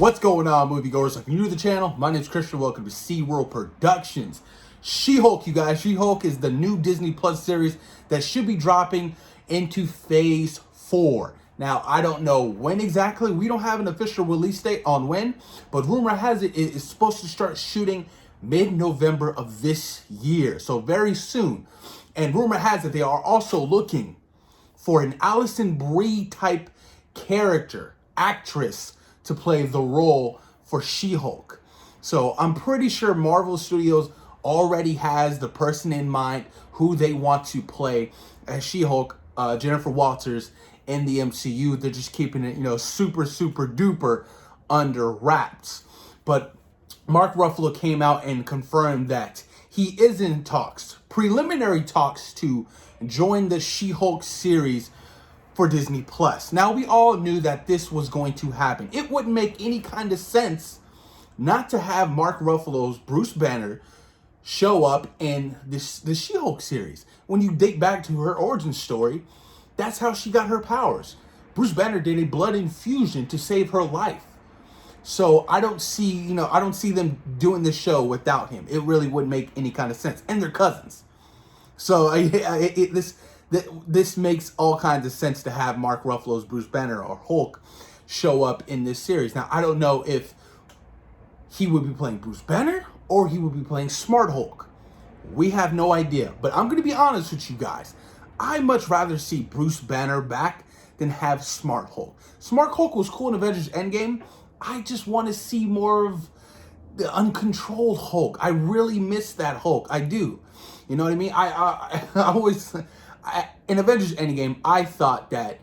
What's going on, moviegoers? If you're new to the channel, my name's Christian. Welcome to SeaWorld Productions. She-Hulk, you guys. She-Hulk is the new Disney Plus series that should be dropping into Phase 4. Now, I don't know when exactly. We don't have an official release date on when, but rumor has it is supposed to start shooting mid-November of this year, so very soon. And rumor has it they are also looking for an Alison Brie type character, actress, to play the role for She-Hulk. So I'm pretty sure Marvel Studios already has the person in mind who they want to play as She-Hulk, Jennifer Walters, in the MCU. They're just keeping it, super duper under wraps. But Mark Ruffalo came out and confirmed that he is in talks, preliminary talks, to join the She-Hulk series for Disney Plus. Now, we all knew that this was going to happen. It wouldn't make any kind of sense not to have Mark Ruffalo's Bruce Banner show up in the She-Hulk series. When you dig back to her origin story, that's how she got her powers. Bruce Banner did a blood infusion to save her life. So I don't see them doing this show without him. It really wouldn't make any kind of sense. And they're cousins. So this makes all kinds of sense to have Mark Ruffalo's Bruce Banner or Hulk show up in this series. Now, I don't know if he would be playing Bruce Banner or he would be playing Smart Hulk. We have no idea. But I'm going to be honest with you guys. I'd much rather see Bruce Banner back than have Smart Hulk. Smart Hulk was cool in Avengers Endgame. I just want to see more of the uncontrolled Hulk. I really miss that Hulk. I do. You know what I mean? I always... in Avengers Endgame, I thought that,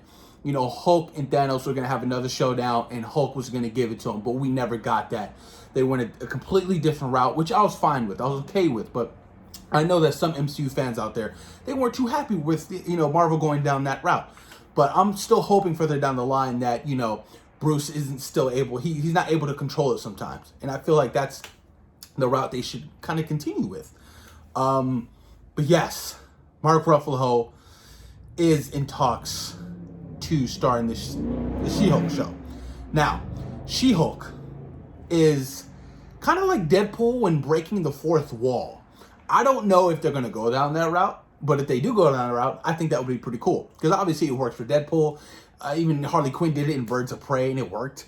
Hulk and Thanos were going to have another showdown and Hulk was going to give it to him, but we never got that. They went a completely different route, which I was fine with. I was okay with, but I know that some MCU fans out there, they weren't too happy with, Marvel going down that route. But I'm still hoping further down the line that, Bruce isn't still able, he's not able to control it sometimes. And I feel like that's the route they should kind of continue with. But yes, Mark Ruffalo is in talks to star in the She-Hulk show. Now, She-Hulk is kind of like Deadpool when breaking the fourth wall. I don't know if they're going to go down that route, but if they do go down that route, I think that would be pretty cool. Because obviously it works for Deadpool. Even Harley Quinn did it in Birds of Prey, and it worked.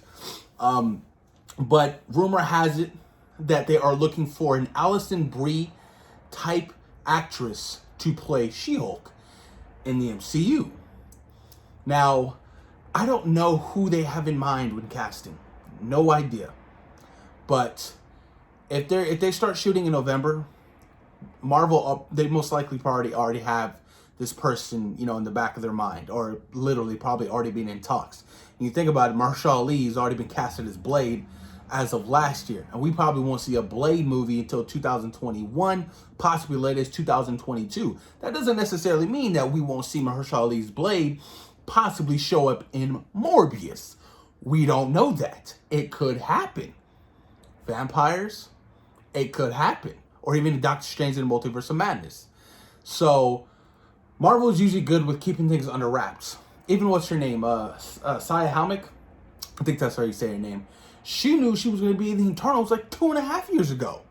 But rumor has it that they are looking for an Alison Brie type actress to play She-Hulk in the MCU. Now, I don't know who they have in mind when casting. No idea. But if they start shooting in November, Marvel, they most likely already have this person, in the back of their mind, or literally probably already been in talks. And you think about it, Mahershala Ali has already been casted as Blade as of last year. And we probably won't see a Blade movie until 2021, possibly latest 2022. That doesn't necessarily mean that we won't see Mahershala Ali's Blade possibly show up in Morbius. We don't know that. It could happen. Vampires, it could happen. Or even Doctor Strange in the Multiverse of Madness. So, Marvel is usually good with keeping things under wraps. Even what's her name? Saya Halmick? I think that's how you say her name. She knew she was going to be in the Eternals like 2.5 years ago.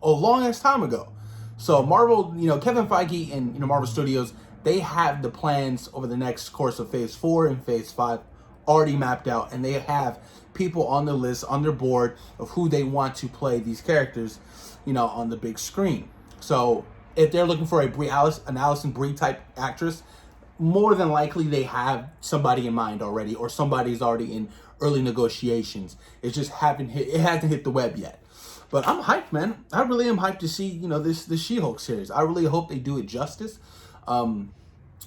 A long ass time ago. So Marvel, Kevin Feige and Marvel Studios, they have the plans over the next course of Phase 4 and Phase 5 already mapped out. And they have people on the list, on their board of who they want to play these characters, on the big screen. So if they're looking for an Alison Brie type actress, more than likely they have somebody in mind already, or somebody's already in early negotiations. It just hasn't hit the web yet. But I'm hyped, man. I really am hyped to see, this She-Hulk series. I really hope they do it justice.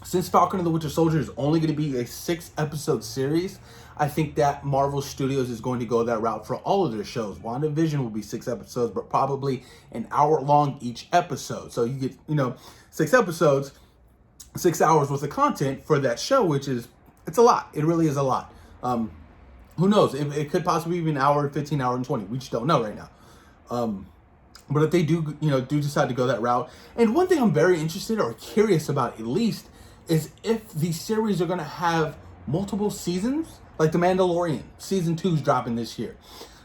Since Falcon and the Winter Soldier is only going to be a 6-episode series, I think that Marvel Studios is going to go that route for all of their shows. WandaVision will be 6 episodes, but probably an hour long each episode. So you get, 6 episodes, 6 hours worth of content for that show, which is, it's a lot. It really is a lot. Who knows? It could possibly be an hour, 15 hour, and 20. We just don't know right now. But if they do decide to go that route, and one thing I'm very interested or curious about at least is if these series are going to have multiple seasons, Like The Mandalorian, season 2 is dropping this year.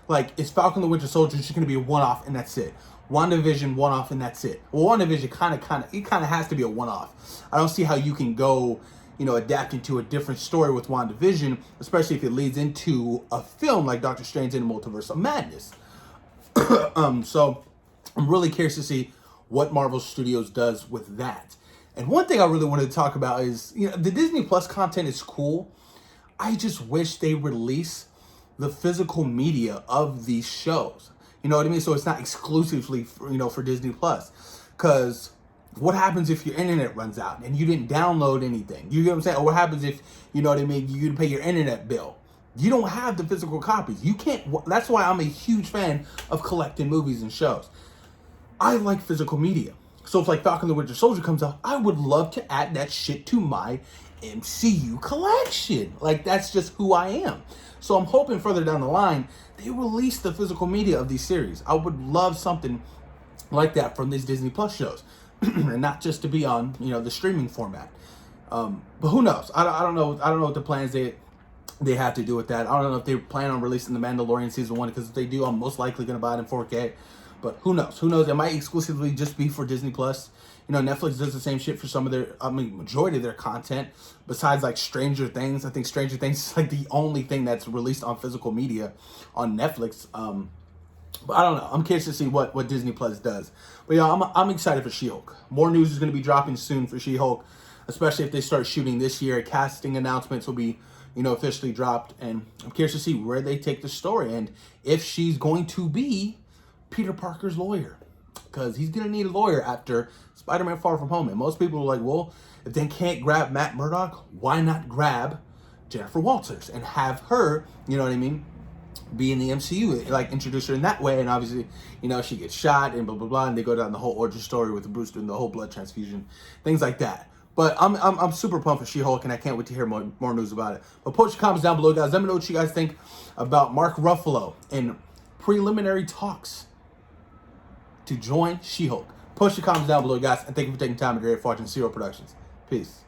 Like, is Falcon the Winter Soldier just going to be a one-off and that's it? WandaVision, one-off and that's it. Well, WandaVision kind of has to be a one-off. I don't see how you can go, adapt into a different story with WandaVision, especially if it leads into a film like Doctor Strange in the Multiverse of Madness. So I'm really curious to see what Marvel Studios does with that. And one thing I really wanted to talk about is, the Disney Plus content is cool. I just wish they release the physical media of these shows. You know what I mean? So it's not exclusively for Disney Plus. Because what happens if your internet runs out and you didn't download anything? You get what I'm saying? Or what happens if, you didn't pay your internet bill? You don't have the physical copies. You can't. That's why I'm a huge fan of collecting movies and shows. I like physical media. So if like Falcon the Winter Soldier comes out, I would love to add that shit to my MCU collection. Like, that's just who I am. So I'm hoping further down the line, they release the physical media of these series. I would love something like that from these Disney Plus shows. And not just to be on, the streaming format. But who knows? I don't know. I don't know what the plans they have to do with that. I don't know if they plan on releasing The Mandalorian season 1, because if they do, I'm most likely going to buy it in 4K. But who knows? Who knows? It might exclusively just be for Disney Plus. Netflix does the same shit for some of their, majority of their content. Besides like Stranger Things. I think Stranger Things is like the only thing that's released on physical media on Netflix. But I don't know. I'm curious to see what Disney Plus does. But yeah, I'm excited for She-Hulk. More news is going to be dropping soon for She-Hulk, especially if they start shooting this year. Casting announcements will be, officially dropped. And I'm curious to see where they take the story and if she's going to be Peter Parker's lawyer, because he's going to need a lawyer after Spider-Man Far From Home. And most people are like, well, if they can't grab Matt Murdock, why not grab Jennifer Walters and have her, be in the MCU, like introduce her in that way. And obviously, she gets shot and blah, blah, blah. And they go down the whole origin story with Bruce doing the whole blood transfusion, things like that. But I'm super pumped for She-Hulk, and I can't wait to hear more news about it. But post your comments down below, guys. Let me know what you guys think about Mark Ruffalo in preliminary talks to join She-Hulk. Post your comments down below, guys, and thank you for taking time to watching Zero Productions. Peace.